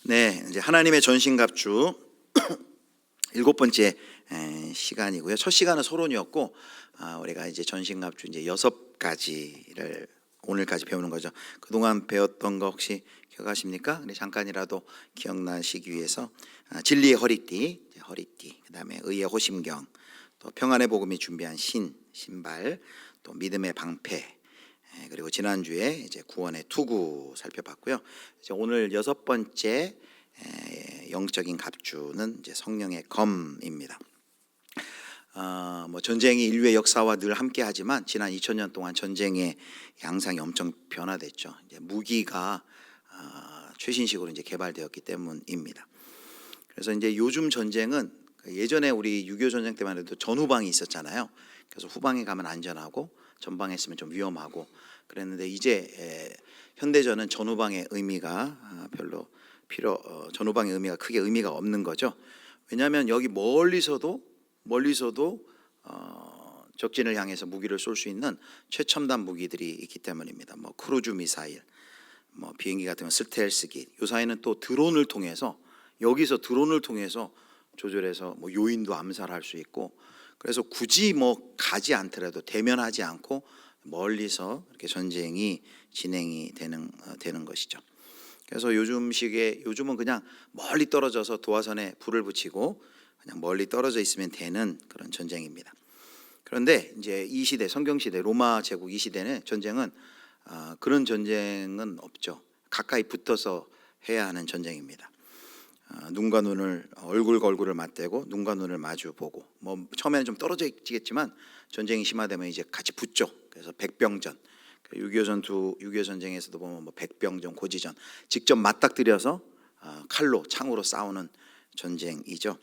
네, 이제 하나님의 전신갑주 일곱 번째 시간이고요. 첫 시간은 서론이었고, 우리가 이제 전신갑주 이제 6가지를 오늘까지 배우는 거죠. 그동안 배웠던 거 혹시 기억하십니까? 근데 잠깐이라도 기억나시기 위해서 진리의 허리띠, 그다음에 의의 호심경, 또 평안의 복음이 준비한 신발, 또 믿음의 방패, 그리고 지난주에 이제 구원의 투구 살펴봤고요. 이제 오늘 6번째 영적인 갑주는 이제 성령의 검입니다. 뭐 전쟁이 인류의 역사와 늘 함께하지만 지난 2000년 동안 전쟁의 양상이 엄청 변화됐죠. 이제 무기가 최신식으로 이제 개발되었기 때문입니다. 그래서 이제 요즘 전쟁은 예전에 우리 6.25 전쟁 때만 해도 전후방이 있었잖아요. 그래서 후방에 가면 안전하고 전방에 있으면 좀 위험하고 그랬는데 이제 현대전은 전후방의 의미가 전후방의 의미가 크게 의미가 없는 거죠. 왜냐하면 여기 멀리서도 적진을 향해서 무기를 쏠 수 있는 최첨단 무기들이 있기 때문입니다. 뭐 크루즈 미사일, 뭐 비행기 같은 건 스텔스기, 요사이는 또 드론을 통해서 조절해서 뭐 요인도 암살할 수 있고, 그래서 굳이 뭐 가지 않더라도 대면하지 않고 멀리서 이렇게 전쟁이 진행이 되는 것이죠. 그래서 요즘은 그냥 멀리 떨어져서 도화선에 불을 붙이고 그냥 멀리 떨어져 있으면 되는 그런 전쟁입니다. 그런데 이제 이 시대, 성경 시대, 로마 제국 이 시대는 전쟁은 그런 전쟁은 없죠. 가까이 붙어서 해야 하는 전쟁입니다. 눈과 눈을, 얼굴과 얼굴을 맞대고 눈과 눈을 마주 보고, 뭐 처음에는 좀 떨어져 있겠지만 전쟁이 심화되면 이제 같이 붙죠. 그래서 백병전, 6.25 전쟁에서도 보면 뭐 백병전, 고지전, 직접 맞닥뜨려서 칼로, 창으로 싸우는 전쟁이죠.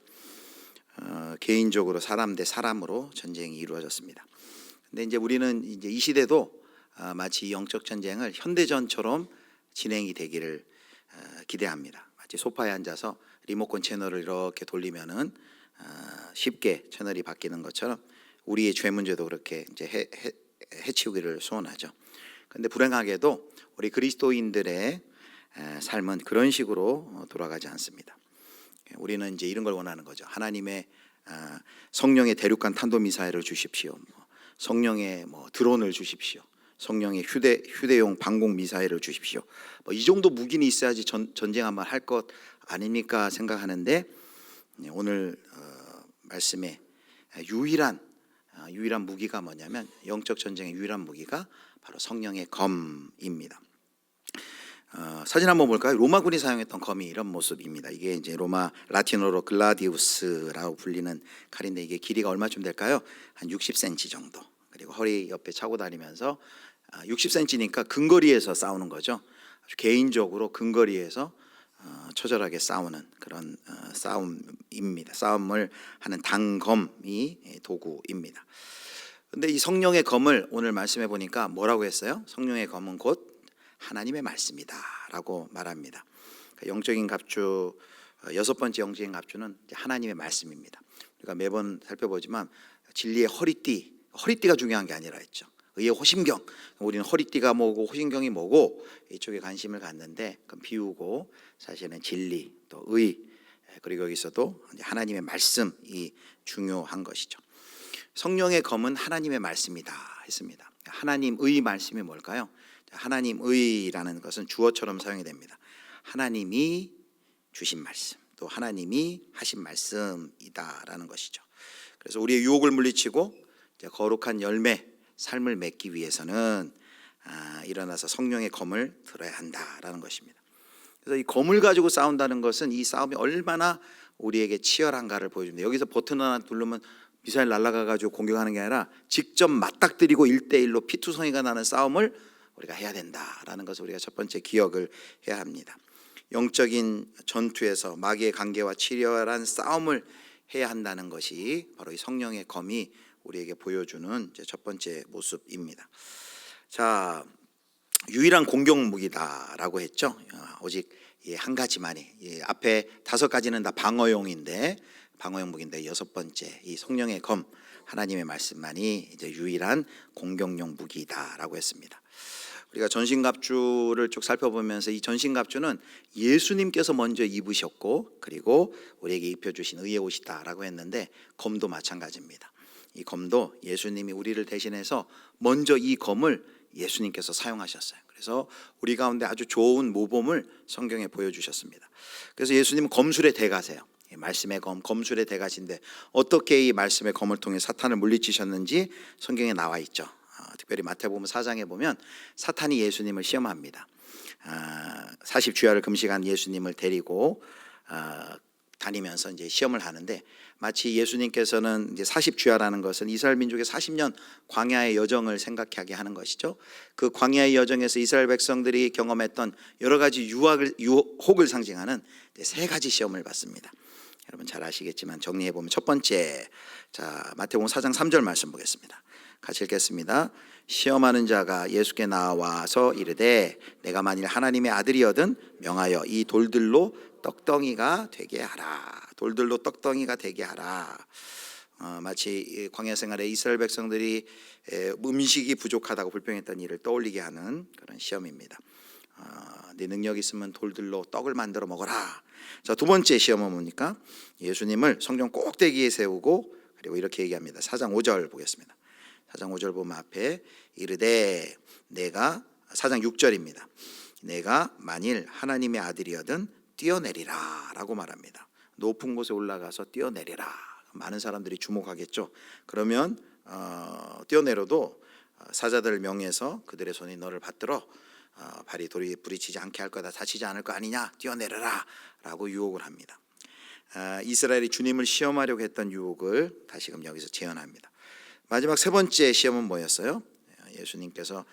개인적으로 사람 대 사람으로 전쟁이 이루어졌습니다. 근데 이제 우리는 이제 이 시대도 마치 영적 전쟁을 현대전처럼 진행이 되기를 기대합니다. 마치 소파에 앉아서 리모컨 채널을 이렇게 돌리면은 쉽게 채널이 바뀌는 것처럼 우리의 죄 문제도 그렇게 이제 해치우기를 소원하죠. 그런데 불행하게도 우리 그리스도인들의 삶은 그런 식으로 돌아가지 않습니다. 우리는 이제 이런 걸 원하는 거죠. 하나님의 성령의 대륙간 탄도미사일을 주십시오. 성령의 드론을 주십시오. 성령의 휴대용 방공 미사일을 주십시오. 이 정도 무기는 있어야지 전쟁 한번 할 것 아닙니까 생각하는데, 오늘 말씀에 유일한 무기가 뭐냐면, 영적 전쟁의 유일한 무기가 바로 성령의 검입니다. 사진 한번 볼까요? 로마군이 사용했던 검이 이런 모습입니다. 이게 이제 로마 라틴어로 글라디우스라고 불리는 칼인데, 이게 길이가 얼마쯤 될까요? 한 60cm 정도. 그리고 허리 옆에 차고 다니면서 60cm니까 근거리에서 싸우는 거죠. 아주 개인적으로 근거리에서 처절하게 싸우는 그런 싸움입니다. 싸움을 하는 단검이 도구입니다. 그런데 이 성령의 검을 오늘 말씀해 보니까 뭐라고 했어요? 성령의 검은 곧 하나님의 말씀이다 라고 말합니다. 영적인 갑주, 6번째 영적인 갑주는 하나님의 말씀입니다. 우리가 매번 살펴보지만 진리의 허리띠가 중요한 게 아니라 했죠. 의의 호심경, 우리는 허리띠가 뭐고 호심경이 뭐고 이쪽에 관심을 갖는데, 그건 비우고 사실은 진리, 또 의, 그리고 여기서도 하나님의 말씀이 중요한 것이죠. 성령의 검은 하나님의 말씀이다 했습니다. 하나님의 말씀이 뭘까요? 하나님의라는 것은 주어처럼 사용이 됩니다. 하나님이 주신 말씀, 또 하나님이 하신 말씀이다라는 것이죠. 그래서 우리의 유혹을 물리치고 거룩한 삶을 맺기 위해서는 일어나서 성령의 검을 들어야 한다라는 것입니다. 그래서 이 검을 가지고 싸운다는 것은 이 싸움이 얼마나 우리에게 치열한가를 보여줍니다. 여기서 버튼 하나 누르면 미사일 날아가가지고 공격하는 게 아니라 직접 맞닥뜨리고 1대1로 피투성이가 나는 싸움을 우리가 해야 된다라는 것을 우리가 첫 번째 기억을 해야 합니다. 영적인 전투에서 마귀의 관계와 치열한 싸움을 해야 한다는 것이 바로 이 성령의 검이 우리에게 보여주는 첫 번째 모습입니다. 자, 유일한 공격 무기다라고 했죠. 오직 한 가지만이, 앞에 5가지는 다 방어용 무기인데 6번째 이 성령의 검, 하나님의 말씀만이 이제 유일한 공격용 무기다라고 했습니다. 우리가 전신갑주를 쭉 살펴보면서 이 전신갑주는 예수님께서 먼저 입으셨고 그리고 우리에게 입혀주신 의의 옷이다라고 했는데, 검도 마찬가지입니다. 이 검도 예수님이 우리를 대신해서 먼저 이 검을 예수님께서 사용하셨어요. 그래서 우리 가운데 아주 좋은 모범을 성경에 보여주셨습니다. 그래서 예수님은 검술의 대가세요. 말씀의 검, 검술의 대가신데 어떻게 이 말씀의 검을 통해 사탄을 물리치셨는지 성경에 나와 있죠. 특별히 마태복음 4장에 보면 사탄이 예수님을 시험합니다. 40주야를 금식한 예수님을 데리고 다니면서 이제 시험을 하는데, 마치 예수님께서는 이제 40주야라는 것은 이스라엘 민족의 40년 광야의 여정을 생각하게 하는 것이죠. 그 광야의 여정에서 이스라엘 백성들이 경험했던 여러 가지 유혹을 상징하는 세 가지 시험을 받습니다. 여러분 잘 아시겠지만 정리해 보면, 첫 번째, 자 마태복음 4장 3절 말씀 보겠습니다. 같이 읽겠습니다. 시험하는 자가 예수께 나와서 이르되 내가 만일 하나님의 아들이거든 명하여 이 돌들로 떡덩이가 되게 하라. 돌들로 떡덩이가 되게 하라. 마치 광야 생활에 이스라엘 백성들이 음식이 부족하다고 불평했던 일을 떠올리게 하는 그런 시험입니다. 네 능력 있으면 돌들로 떡을 만들어 먹어라. 자, 두 번째 시험은 뭡니까? 예수님을 성전 꼭대기에 세우고 그리고 이렇게 얘기합니다. 4장 5절 보겠습니다. 4장 5절 보면 앞에 이르되 내가, 4장 6절입니다. 내가 만일 하나님의 아들이거든 뛰어내리라 라고 말합니다. 높은 곳에 올라가서 뛰어내리라. 많은 사람들이 주목하겠죠. 그러면 뛰어내려도 사자들을 명해서 그들의 손이 너를 받들어 발이 돌이 부딪히지 않게 할 거다, 다치지 않을 거 아니냐, 뛰어내려라 라고 유혹을 합니다. 이스라엘이 주님을 시험하려고 했던 유혹을 다시금 여기서 재현합니다. 마지막 세 번째 시험은 뭐였어요? 예수님께서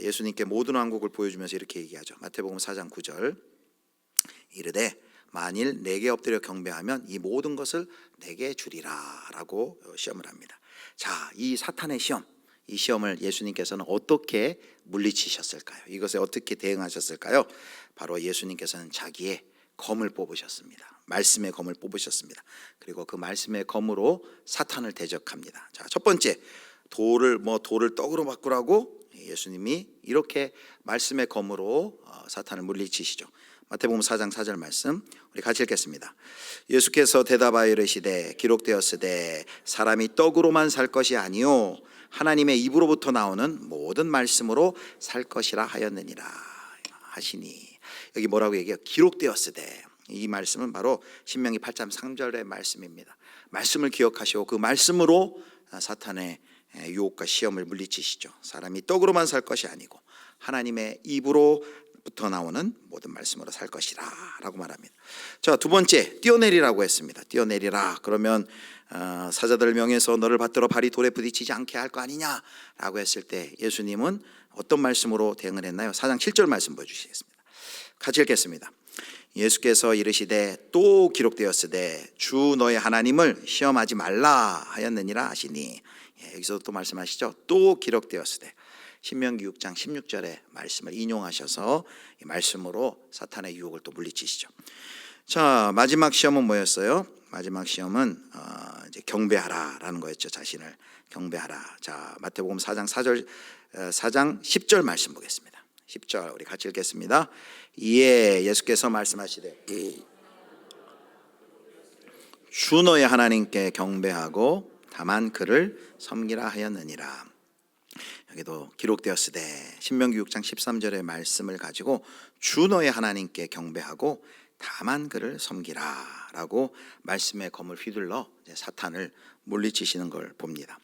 예수님께 모든 왕국을 보여주면서 이렇게 얘기하죠. 마태복음 4장 9절 이르되 만일 내게 엎드려 경배하면 이 모든 것을 내게 주리라 라고 시험을 합니다. 자, 이 사탄의 시험, 이 시험을 예수님께서는 어떻게 물리치셨을까요? 이것에 어떻게 대응하셨을까요? 바로 예수님께서는 자기의 검을 뽑으셨습니다. 말씀의 검을 뽑으셨습니다. 그리고 그 말씀의 검으로 사탄을 대적합니다. 자, 첫 번째, 돌을 떡으로 바꾸라고 예수님이 이렇게 말씀의 검으로 사탄을 물리치시죠. 마태복음 4장 4절 말씀 우리 같이 읽겠습니다. 예수께서 대답하여 이르시되 기록되었으되 사람이 떡으로만 살 것이 아니요 하나님의 입으로부터 나오는 모든 말씀으로 살 것이라 하였느니라 하시니, 여기 뭐라고 얘기해요? 기록되었으되. 이 말씀은 바로 신명기 8장 3절의 말씀입니다. 말씀을 기억하시고 그 말씀으로 사탄의 유혹과 시험을 물리치시죠. 사람이 떡으로만 살 것이 아니고 하나님의 입으로부터 나오는 모든 말씀으로 살 것이라 라고 말합니다. 자, 두 번째, 뛰어내리라고 했습니다. 뛰어내리라 그러면 사자들을 명해서 너를 받들어 발이 돌에 부딪히지 않게 할 거 아니냐 라고 했을 때 예수님은 어떤 말씀으로 대응을 했나요? 4장 7절 말씀 보여주시겠습니다. 같이 읽겠습니다. 예수께서 이르시되 또 기록되었으되 주 너의 하나님을 시험하지 말라 하였느니라 하시니, 여기서 또 말씀하시죠. 또 기록되었으되, 신명기 6장 16절의 말씀을 인용하셔서 이 말씀으로 사탄의 유혹을 또 물리치시죠. 자, 마지막 시험은 뭐였어요? 마지막 시험은 이제 경배하라라는 거였죠. 자신을 경배하라. 자, 마태복음 4장 10절 말씀 보겠습니다. 10절 우리 같이 읽겠습니다. 이에 예수께서 말씀하시되 주 너의 하나님께 경배하고 다만 그를 섬기라 하였느니라. 여기도 기록되었으되, 신명기 6장 13절의 말씀을 가지고 주 너의 하나님께 경배하고 다만 그를 섬기라 라고 말씀의 검을 휘둘러 사탄을 물리치시는 걸 봅니다.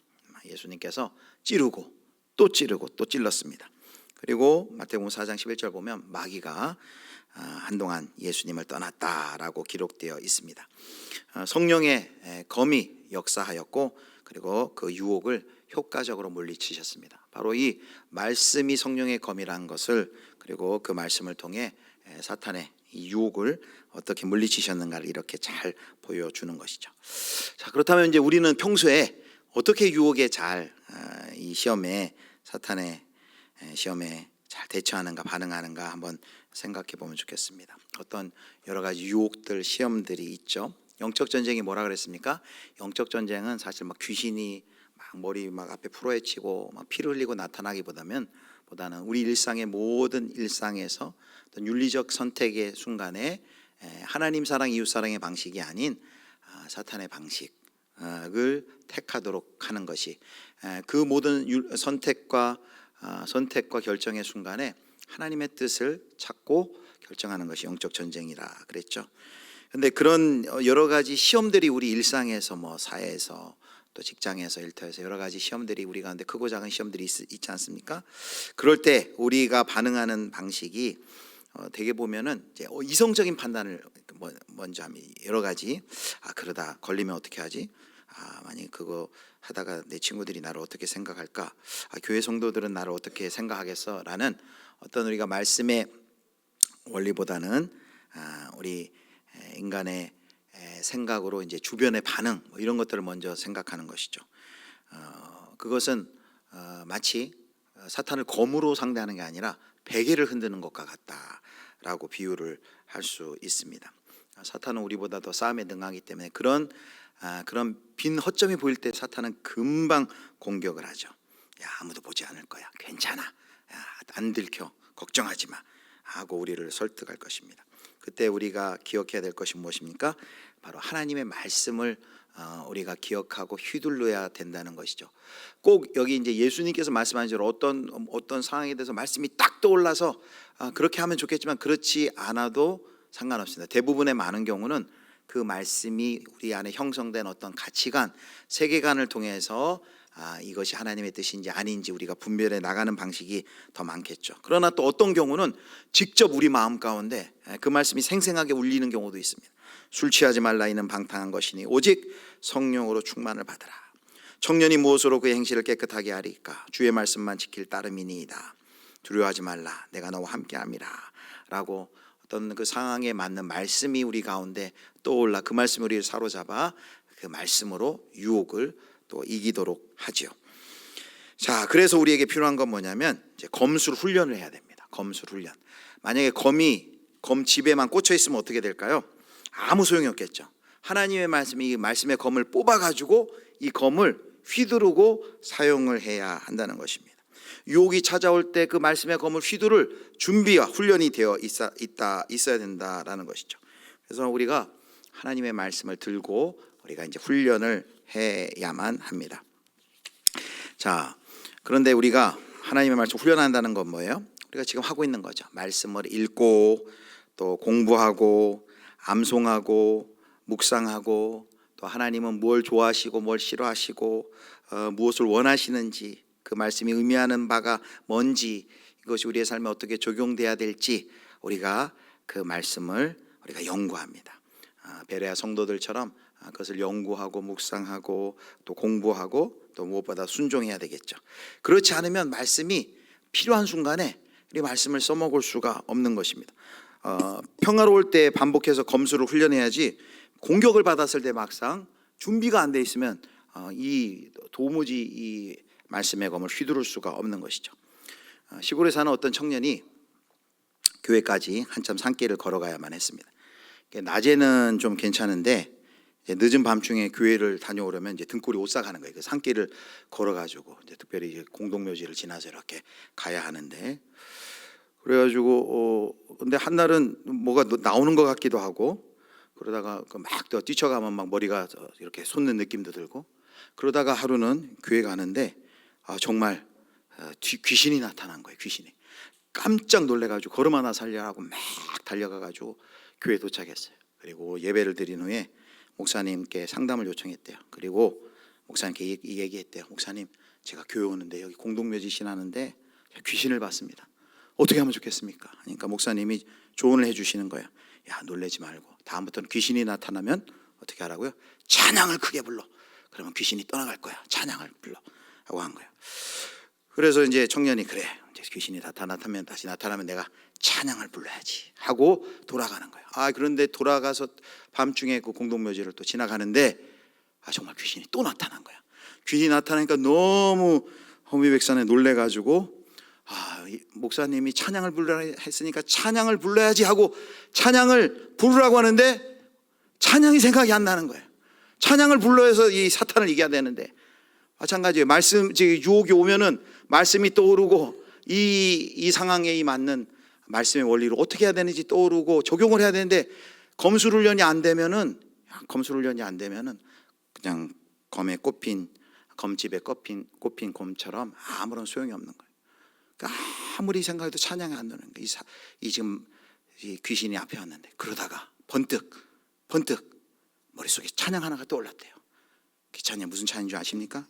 예수님께서 찌르고 또 찌르고 또 찔렀습니다. 그리고 마태복음 4장 11절 보면 마귀가 한동안 예수님을 떠났다라고 기록되어 있습니다. 성령의 검이 역사하였고 그리고 그 유혹을 효과적으로 물리치셨습니다. 바로 이 말씀이 성령의 검이라는 것을, 그리고 그 말씀을 통해 사탄의 이 유혹을 어떻게 물리치셨는가를 이렇게 잘 보여주는 것이죠. 자, 그렇다면 이제 우리는 평소에 어떻게 유혹에 이 시험에, 사탄의 시험에 잘 대처하는가, 반응하는가 한번 생각해 보면 좋겠습니다. 어떤 여러 가지 유혹들, 시험들이 있죠. 영적 전쟁이 뭐라 그랬습니까? 영적 전쟁은 사실 막 귀신이 막 머리 막 앞에 풀어헤치고 막 피를 흘리고 나타나기보다는 우리 일상의 모든 일상에서 어떤 윤리적 선택의 순간에 하나님 사랑, 이웃 사랑의 방식이 아닌 사탄의 방식을 택하도록 하는 것이, 그 모든 선택과 결정의 순간에 하나님의 뜻을 찾고 결정하는 것이 영적 전쟁이라 그랬죠. 그런데 그런 여러 가지 시험들이 우리 일상에서, 뭐 사회에서, 또 직장에서, 일터에서 여러 가지 시험들이 우리 가운데 크고 작은 시험들이 있지 않습니까? 그럴 때 우리가 반응하는 방식이 되게 보면은 이제 이성적인 판단을 먼저 하면, 여러 가지, 그러다 걸리면 어떻게 하지? 만약 그거 하다가 내 친구들이 나를 어떻게 생각할까? 교회 성도들은 나를 어떻게 생각하겠어? 라는 어떤 우리가 말씀의 원리보다는 우리 인간의 생각으로 이제 주변의 반응, 뭐 이런 것들을 먼저 생각하는 것이죠. 그것은 마치 사탄을 검으로 상대하는 게 아니라 베개를 흔드는 것과 같다라고 비유를 할 수 있습니다. 사탄은 우리보다 더 싸움에 능하기 때문에 그런 빈 허점이 보일 때 사탄은 금방 공격을 하죠. 야, 아무도 보지 않을 거야, 괜찮아, 야, 안 들켜, 걱정하지 마 하고 우리를 설득할 것입니다. 그때 우리가 기억해야 될 것이 무엇입니까? 바로 하나님의 말씀을 우리가 기억하고 휘둘러야 된다는 것이죠. 꼭 여기 이제 예수님께서 말씀하신 대로 어떤 상황에 대해서 말씀이 딱 떠올라서 그렇게 하면 좋겠지만 그렇지 않아도 상관없습니다. 대부분의 많은 경우는 그 말씀이 우리 안에 형성된 어떤 가치관, 세계관을 통해서 이것이 하나님의 뜻인지 아닌지 우리가 분별해 나가는 방식이 더 많겠죠. 그러나 또 어떤 경우는 직접 우리 마음 가운데 그 말씀이 생생하게 울리는 경우도 있습니다. 술 취하지 말라 이는 방탕한 것이니 오직 성령으로 충만을 받으라. 청년이 무엇으로 그의 행실을 깨끗하게 하리까? 주의 말씀만 지킬 따름이니이다. 두려워하지 말라, 내가 너와 함께함이라 라고 어떤 그 상황에 맞는 말씀이 우리 가운데 떠올라 그 말씀이 우리를 사로잡아 그 말씀으로 유혹을 또 이기도록 하지요. 자, 그래서 우리에게 필요한 건 뭐냐면 이제 검술 훈련을 해야 됩니다. 검술 훈련. 만약에 검 집에만 꽂혀 있으면 어떻게 될까요? 아무 소용이 없겠죠. 하나님의 말씀이 이 말씀의 검을 뽑아가지고 이 검을 휘두르고 사용을 해야 한다는 것입니다. 유혹이 찾아올 때 그 말씀의 검을 휘두를 준비와 훈련이 되어 있어야 된다라는 것이죠. 그래서 우리가 하나님의 말씀을 들고 우리가 이제 훈련을 해야만 합니다. 자, 그런데 우리가 하나님의 말씀 훈련한다는 건 뭐예요? 우리가 지금 하고 있는 거죠. 말씀을 읽고 또 공부하고 암송하고 묵상하고 또 하나님은 뭘 좋아하시고 뭘 싫어하시고 무엇을 원하시는지 그 말씀이 의미하는 바가 뭔지 이것이 우리의 삶에 어떻게 적용돼야 될지 우리가 그 말씀을 우리가 연구합니다. 베레아 성도들처럼 그것을 연구하고 묵상하고 또 공부하고 또 무엇보다 순종해야 되겠죠. 그렇지 않으면 말씀이 필요한 순간에 이 말씀을 써먹을 수가 없는 것입니다. 평화로울 때 반복해서 검술을 훈련해야지 공격을 받았을 때 막상 준비가 안 돼 있으면 도무지 이 말씀의 검을 휘두를 수가 없는 것이죠. 시골에 사는 어떤 청년이 교회까지 한참 산길을 걸어가야만 했습니다. 낮에는 좀 괜찮은데 늦은 밤중에 교회를 다녀오려면 이제 등골이 오싹하는 거예요. 그 산길을 걸어가지고 이제 특별히 공동묘지를 지나서 이렇게 가야 하는데 그래가지고 근데 한날은 뭐가 나오는 것 같기도 하고 그러다가 막 뛰쳐가면 막 머리가 이렇게 솟는 느낌도 들고 그러다가 하루는 교회 가는데 정말 귀신이 나타난 거예요. 귀신이 깜짝 놀래가지고 걸음 하나 살려하고 막 달려가가지고 교회에 도착했어요. 그리고 예배를 드린 후에 목사님께 상담을 요청했대요. 그리고 목사님께 얘기했대요. 목사님, 제가 교회 오는데 여기 공동묘지 지나는데 귀신을 봤습니다. 어떻게 하면 좋겠습니까? 그러니까 목사님이 조언을 해주시는 거예요. 야, 놀라지 말고 다음부터는 귀신이 나타나면 어떻게 하라고요? 찬양을 크게 불러. 그러면 귀신이 떠나갈 거야. 찬양을 불러 하고 한 거예요. 그래서 이제 청년이 그래, 이제 귀신이 다시 나타나면 내가 찬양을 불러야지 하고 돌아가는 거예요. 그런데 돌아가서 밤중에 그 공동묘지를 또 지나가는데 정말 귀신이 또 나타난 거야. 귀신이 나타나니까 너무 허미백산에 놀래가지고 목사님이 찬양을 부르라 했으니까 찬양을 불러야지 하고 찬양을 부르라고 하는데 찬양이 생각이 안 나는 거예요. 찬양을 불러서 이 사탄을 이겨야 되는데 마찬가지예요. 말씀, 유혹이 오면은 말씀이 떠오르고 이 상황에 맞는 말씀의 원리로 어떻게 해야 되는지 떠오르고 적용을 해야 되는데 검술훈련이 안 되면은 그냥 검집에 꼽힌 곰처럼 아무런 소용이 없는 거예요. 그러니까 아무리 생각해도 찬양이 안 되는 거예요. 지금 이 귀신이 앞에 왔는데 그러다가 번뜩 머릿속에 찬양 하나가 떠올랐대요. 그 찬양 무슨 찬양인 줄 아십니까?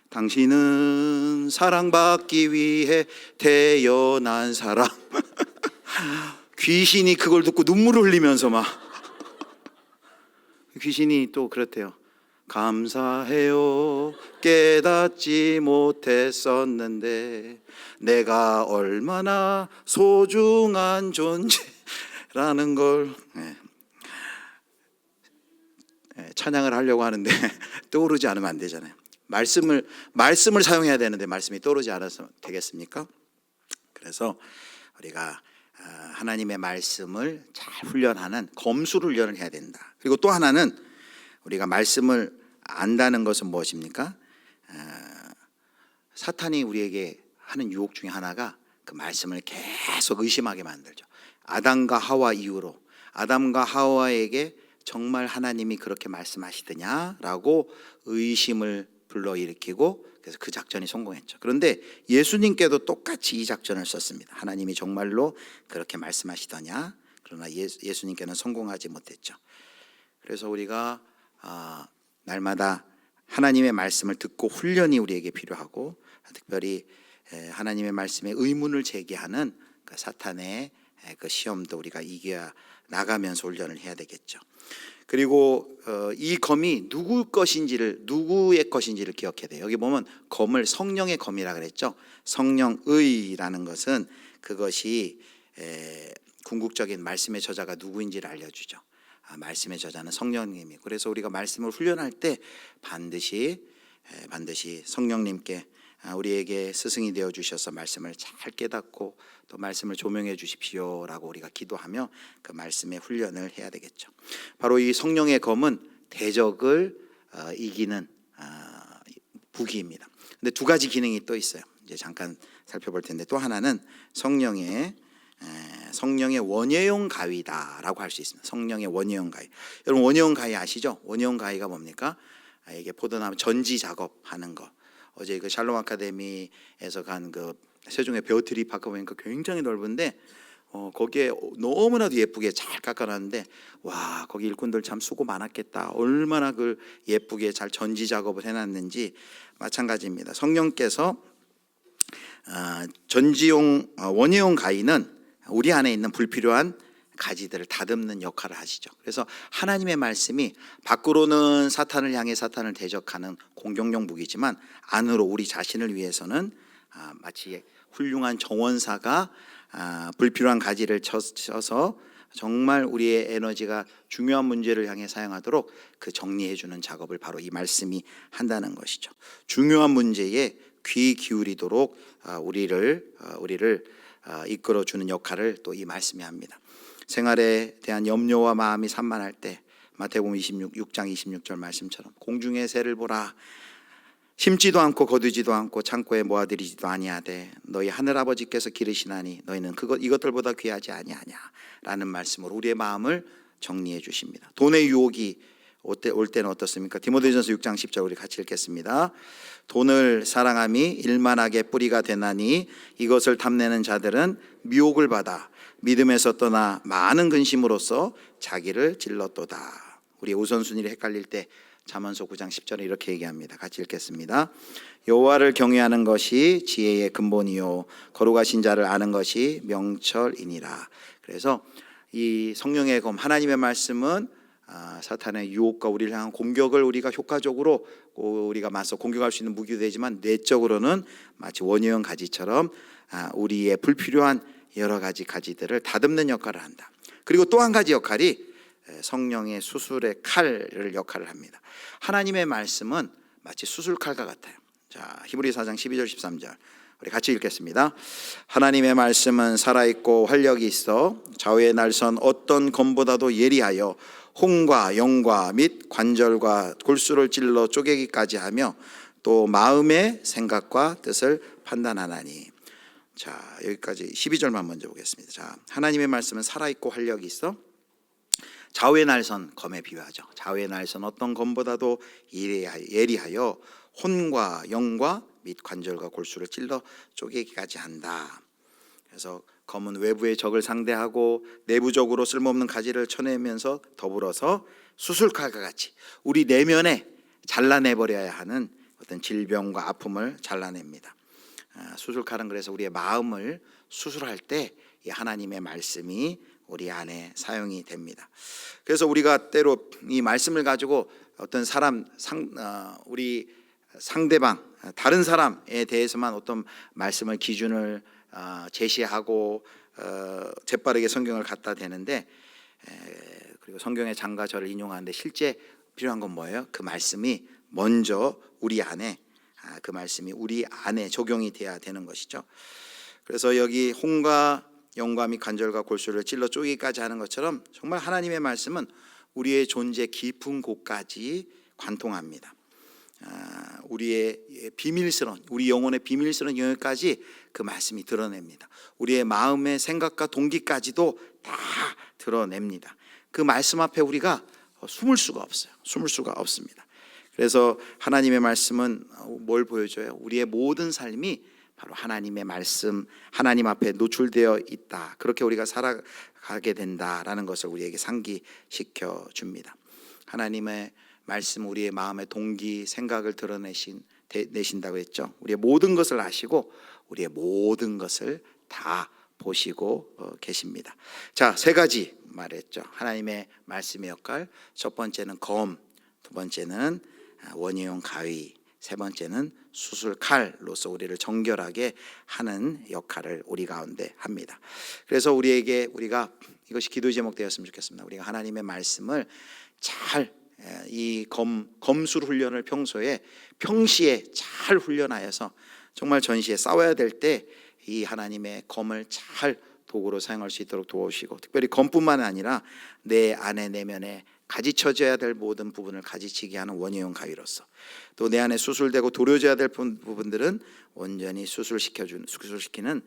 당신은 사랑받기 위해 태어난 사람. 귀신이 그걸 듣고 눈물을 흘리면서 막 귀신이 또 그렇대요. 감사해요. 깨닫지 못했었는데 내가 얼마나 소중한 존재라는 걸. 찬양을 하려고 하는데 떠오르지 않으면 안 되잖아요. 말씀을 사용해야 되는데 말씀이 떠오르지 않아서 되겠습니까? 그래서 우리가 하나님의 말씀을 잘 훈련하는 검술 훈련을 해야 된다. 그리고 또 하나는 우리가 말씀을 안다는 것은 무엇입니까? 사탄이 우리에게 하는 유혹 중에 하나가 그 말씀을 계속 의심하게 만들죠. 아담과 하와 이후로 아담과 하와에게 정말 하나님이 그렇게 말씀하시더냐라고 의심을 불러일으키고 그래서 그 작전이 성공했죠. 그런데 예수님께도 똑같이 이 작전을 썼습니다. 하나님이 정말로 그렇게 말씀하시더냐? 그러나 예수님께는 성공하지 못했죠. 그래서 우리가 날마다 하나님의 말씀을 듣고 훈련이 우리에게 필요하고 특별히 하나님의 말씀에 의문을 제기하는 그 사탄의 그 시험도 우리가 이겨 나가면서 훈련을 해야 되겠죠. 그리고 이 검이 누구의 것인지를 기억해야 돼요. 여기 보면 검을 성령의 검이라 그랬죠. 성령의라는 것은 그것이 궁극적인 말씀의 저자가 누구인지를 알려주죠. 말씀의 저자는 성령님이고, 그래서 우리가 말씀을 훈련할 때 반드시 성령님께 우리에게 스승이 되어 주셔서 말씀을 잘 깨닫고 또 말씀을 조명해 주십시오라고 우리가 기도하며 그 말씀의 훈련을 해야 되겠죠. 바로 이 성령의 검은 대적을 이기는 무기입니다. 근데 두 가지 기능이 또 있어요. 이제 잠깐 살펴볼 텐데, 또 하나는 성령의 원예용 가위다라고 할 수 있습니다. 성령의 원예용 가위. 여러분 원예용 가위 아시죠? 원예용 가위가 뭡니까? 이게 포도나무 전지 작업하는 거. 어제 그 샬롬 아카데미에서 간 그 세종의 베어트리 파크 보니까 굉장히 넓은데 거기에 너무나도 예쁘게 잘 깎아놨는데, 와, 거기 일꾼들 참 수고 많았겠다. 얼마나 그 예쁘게 잘 전지 작업을 해놨는지 마찬가지입니다. 성령께서 원예용 가위는 우리 안에 있는 불필요한 가지들을 다듬는 역할을 하시죠. 그래서 하나님의 말씀이 밖으로는 사탄을 향해 사탄을 대적하는 공격용 무기지만 안으로 우리 자신을 위해서는 마치 훌륭한 정원사가 불필요한 가지를 쳐서 정말 우리의 에너지가 중요한 문제를 향해 사용하도록 그 정리해주는 작업을 바로 이 말씀이 한다는 것이죠. 중요한 문제에 귀 기울이도록 우리를 이끌어주는 역할을 또 이 말씀이 합니다. 생활에 대한 염려와 마음이 산만할 때 마태복음 6장 26절 말씀처럼 공중의 새를 보라. 심지도 않고 거두지도 않고 창고에 모아들이지도 아니하되 너희 하늘아버지께서 기르시나니 너희는 이것들보다 귀하지 아니하냐 라는 말씀으로 우리의 마음을 정리해 주십니다. 돈의 유혹이 올 때는 어떻습니까? 디모데전서 6장 10절 우리 같이 읽겠습니다. 돈을 사랑함이 일만하게 뿌리가 되나니 이것을 탐내는 자들은 미혹을 받아 믿음에서 떠나 많은 근심으로써 자기를 질렀도다. 우리의 우선순위를 헷갈릴 때 잠언서 9장 10절에 이렇게 얘기합니다. 같이 읽겠습니다. 여호와를 경외하는 것이 지혜의 근본이요 거룩하신 자를 아는 것이 명철이니라. 그래서 이 성령의 검 하나님의 말씀은 사탄의 유혹과 우리를 향한 공격을 우리가 효과적으로 우리가 맞서 공격할 수 있는 무기도 되지만 내적으로는 마치 원예용 가지처럼 우리의 불필요한 여러 가지 가지들을 다듬는 역할을 한다. 그리고 또 한 가지 역할이 성령의 수술의 칼을 역할을 합니다. 하나님의 말씀은 마치 수술칼과 같아요. 자, 히브리 4장 12절 13절 우리 같이 읽겠습니다. 하나님의 말씀은 살아있고 활력이 있어 좌우의 날선 어떤 검보다도 예리하여 혼과 영과 및 관절과 골수를 찔러 쪼개기까지 하며 또 마음의 생각과 뜻을 판단하나니. 자, 여기까지 12절만 먼저 보겠습니다. 자, 하나님의 말씀은 살아있고 활력이 있어 좌우의 날선 검에 비유하죠. 좌우의 날선 어떤 검보다도 예리하여 혼과 영과 및 관절과 골수를 찔러 쪼개기까지 한다. 그래서 검은 외부의 적을 상대하고 내부적으로 쓸모없는 가지를 쳐내면서 더불어서 수술칼과 같이 우리 내면에 잘라내버려야 하는 어떤 질병과 아픔을 잘라냅니다. 수술칼은 그래서 우리의 마음을 수술할 때 이 하나님의 말씀이 우리 안에 사용이 됩니다. 그래서 우리가 때로 이 말씀을 가지고 어떤 사람, 우리 상대방, 다른 사람에 대해서만 어떤 말씀을 기준을 제시하고 재빠르게 성경을 갖다 대는데, 그리고 성경의 장과 저를 인용하는데 실제 필요한 건 뭐예요? 그 말씀이 먼저 우리 안에, 그 말씀이 우리 안에 적용이 돼야 되는 것이죠. 그래서 여기 혼과 영과 및 관절과 골수를 찔러 쪼개기까지 하는 것처럼 정말 하나님의 말씀은 우리의 존재 깊은 곳까지 관통합니다. 우리의 비밀스러운, 우리 영혼의 비밀스러운 영역까지 그 말씀이 드러냅니다. 우리의 마음의 생각과 동기까지도 다 드러냅니다. 그 말씀 앞에 우리가 숨을 수가 없어요. 숨을 수가 없습니다. 그래서 하나님의 말씀은 뭘 보여줘요? 우리의 모든 삶이 바로 하나님의 말씀, 하나님 앞에 노출되어 있다. 그렇게 우리가 살아가게 된다라는 것을 우리에게 상기시켜 줍니다. 하나님의 말씀, 우리의 마음의 동기, 생각을 드러내신다고 했죠. 우리의 모든 것을 아시고 우리의 모든 것을 다 보시고 계십니다. 자, 세 가지 말했죠. 하나님의 말씀의 역할. 첫 번째는 검, 두 번째는 원예용 가위, 세 번째는 수술칼로서 우리를 정결하게 하는 역할을 우리 가운데 합니다. 그래서 우리가 이것이 기도 제목 되었으면 좋겠습니다. 우리가 하나님의 말씀을 잘, 이 검술 훈련을 평시에 잘 훈련하여서 정말 전시에 싸워야 될 때 이 하나님의 검을 잘 도구로 사용할 수 있도록 도우시고, 특별히 검뿐만 아니라 내 안에 내면에 가지쳐져야 될 모든 부분을 가지치게 하는 원예용 가위로서, 또 내 안에 수술되고 도려져야 될 부분들은 온전히 수술시키는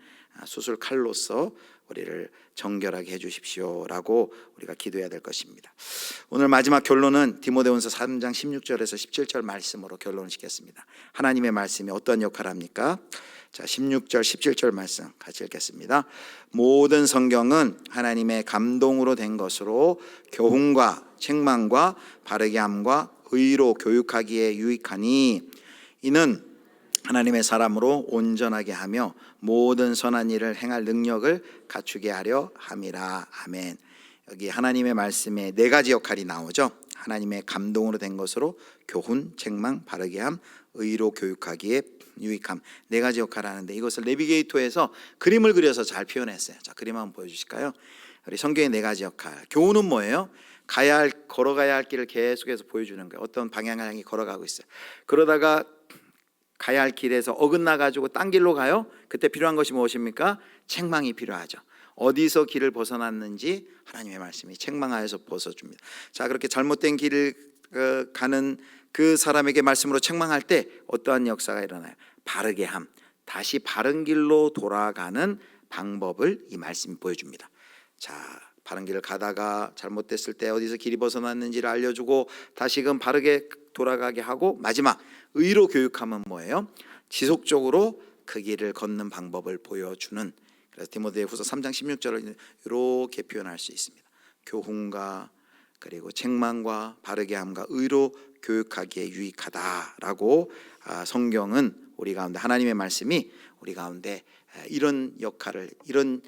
수술 칼로서 우리를 정결하게 해주십시오라고 우리가 기도해야 될 것입니다. 오늘 마지막 결론은 디모데후서 3장 16절에서 17절 말씀으로 결론을 짓겠습니다. 하나님의 말씀이 어떤 역할을 합니까? 자, 16절 17절 말씀 같이 읽겠습니다. 모든 성경은 하나님의 감동으로 된 것으로 교훈과 책망과 바르게 함과 의로 교육하기에 유익하니, 이는 하나님의 사람으로 온전하게 하며 모든 선한 일을 행할 능력을 갖추게 하려 함이라. 아멘. 여기 하나님의 말씀에 네 가지 역할이 나오죠. 하나님의 감동으로 된 것으로 교훈, 책망, 바르게 함, 의로 교육하기에 유익함, 네 가지 역할을 하는데, 이것을 내비게이터에서 그림을 그려서 잘 표현했어요. 자, 그림 한번 보여주실까요? 우리 성경의 네 가지 역할. 교훈은 뭐예요? 걸어가야 할 길을 계속해서 보여주는 거예요. 어떤 방향을 향해 걸어가고 있어요. 그러다가 가야 할 길에서 어긋나 가지고 딴 길로 가요. 그때 필요한 것이 무엇입니까? 책망이 필요하죠. 어디서 길을 벗어났는지 하나님의 말씀이 책망하여서 벗어줍니다. 자, 그렇게 잘못된 길을 가는 그 사람에게 말씀으로 책망할 때 어떠한 역사가 일어나요? 바르게 함, 다시 바른 길로 돌아가는 방법을 이 말씀이 보여줍니다. 자, 바른 길을 가다가 잘못됐을 때 어디서 길이 벗어났는지를 알려주고 다시금 바르게 돌아가게 하고, 마지막 의로 교육하면 뭐예요? 지속적으로 그 길을 걷는 방법을 보여주는. 그래서 디모데후서 3장 16절을 이렇게 표현할 수 있습니다. 교훈과 그리고 책망과 바르게 함과 의로 교육하기에 유익하다라고 성경은 우리 가운데, 하나님의 말씀이 우리 가운데 이런 역할을, 이런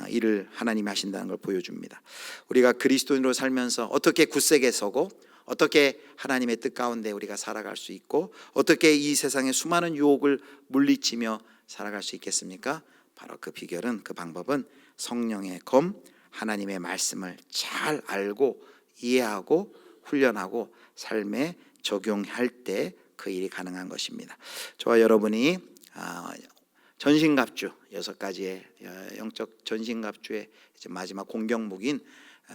일을 하나님이 하신다는 걸 보여줍니다. 우리가 그리스도인으로 살면서 어떻게 굳세게 서고 어떻게 하나님의 뜻 가운데 우리가 살아갈 수 있고 어떻게 이 세상의 수많은 유혹을 물리치며 살아갈 수 있겠습니까? 바로 그 비결은, 그 방법은 성령의 검, 하나님의 말씀을 잘 알고 이해하고 훈련하고 삶에 적용할 때 그 일이 가능한 것입니다. 저와 여러분이 전신갑주, 6가지의 영적 전신갑주의 마지막 공격무기인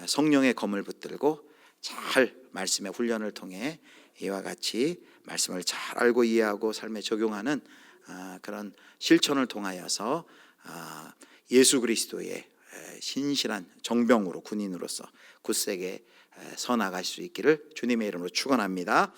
성령의 검을 붙들고 잘 말씀의 훈련을 통해 이와 같이 말씀을 잘 알고 이해하고 삶에 적용하는 그런 실천을 통하여서 예수 그리스도의 신실한 정병으로 군인으로서 굳세게 서 나갈 수 있기를 주님의 이름으로 축원합니다.